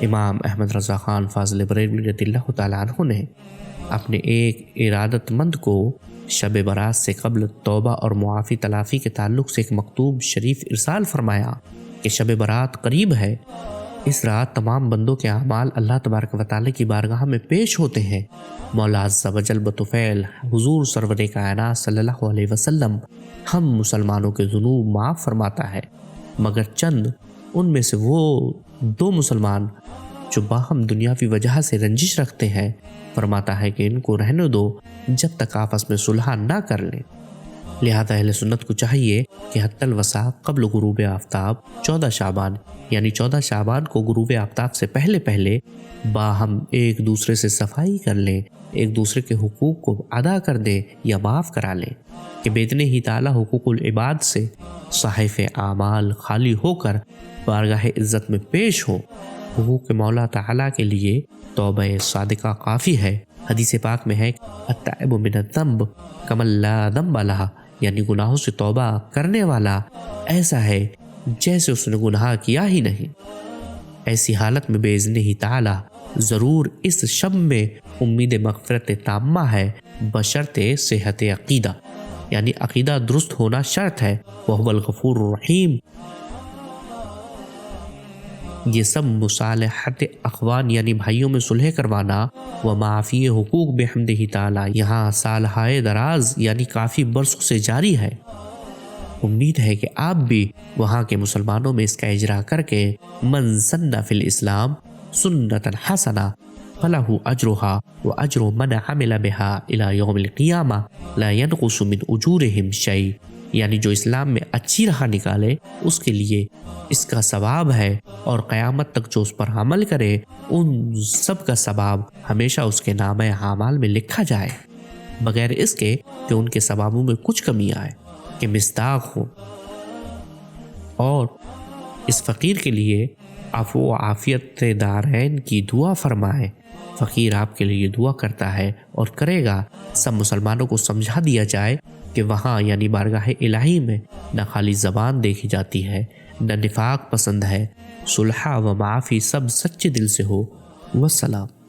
امام احمد رضا خان فاضل بریلوی رضی اللہ تعالیٰ عنہ نے اپنے ایک ارادت مند کو شب برات سے قبل توبہ اور معافی تلافی کے تعلق سے ایک مکتوب شریف ارسال فرمایا کہ شب برات قریب ہے، اس رات تمام بندوں کے اعمال اللہ تبارک و تعالیٰ کی بارگاہ میں پیش ہوتے ہیں۔ مولا عز و جل بطفیل حضور سرور کائنات صلی اللہ علیہ وسلم ہم مسلمانوں کے ذنوب معاف فرماتا ہے، مگر چند ان میں سے وہ دو مسلمان جو باہم دنیاوی وجہ سے رنجش رکھتے ہیں، فرماتا ہے کہ ان کو رہنے دو جب تک آپس میں صلح نہ کر لیں۔ لہذا اہل سنت کو چاہیے کہ حتی الوسع قبل غروب آفتاب 14 شعبان یعنی 14 شعبان کو غروب آفتاب سے پہلے پہلے باہم ایک دوسرے سے صفائی کر لیں، ایک دوسرے کے حقوق کو ادا کر دیں یا معاف کرا لیں کہ بإذن ہی تعالیٰ حقوق العباد سے صحائف اعمال خالی ہو کر بارگاہ عزت میں پیش ہو۔ حقوق مولا تعالیٰ کے لیے توبہ صادقہ کافی ہے۔ حدیث پاک میں ہے التائب من الذنب کمن لا ذنب لہ، یعنی گناہوں سے توبہ کرنے والا ایسا ہے جیسے اس نے گناہ کیا ہی نہیں۔ ایسی حالت میں بإذن ہی تعالیٰ ضرور اس شب میں امید مغفرت تامہ ہے، بشرط صحت عقیدہ، یعنی عقیدہ درست ہونا شرط ہے۔ وہو الغفور الرحیم۔ یہ سب مصالحت اخوان یعنی بھائیوں میں صلح کروانا و معافی حقوق بحمدہ تعالیٰ یہاں سالہائے دراز یعنی کافی برسوں سے جاری ہے۔ امید ہے کہ آپ بھی وہاں کے مسلمانوں میں اس کا اجرا کر کے من سن فی الاسلام سنتا حسنہ فلہ اجرہا و اجر من عمل بہا الی یوم القیامہ لا ینقص من اجورہم شیء، یعنی جو اسلام میں اچھی راہ نکالے اس کے لیے اس کا ثواب ہے، اور قیامت تک جو اس پر عمل کرے ان سب کا ثواب ہمیشہ اس کے نامہ اعمال میں لکھا جائے، بغیر اس کے کہ ان کے ثوابوں میں کچھ کمی آئے کہ مصداق ہو۔ اور اس فقیر کے لیے عفو و عافیت دارین کی دعا فرمائے۔ فقیر آپ کے لیے دعا کرتا ہے اور کرے گا۔ سب مسلمانوں کو سمجھا دیا جائے کہ وہاں یعنی بارگاہ الہی میں نہ خالی زبان دیکھی جاتی ہے، نہ نفاق پسند ہے، صلح و معافی سب سچے دل سے ہو۔ والسلام۔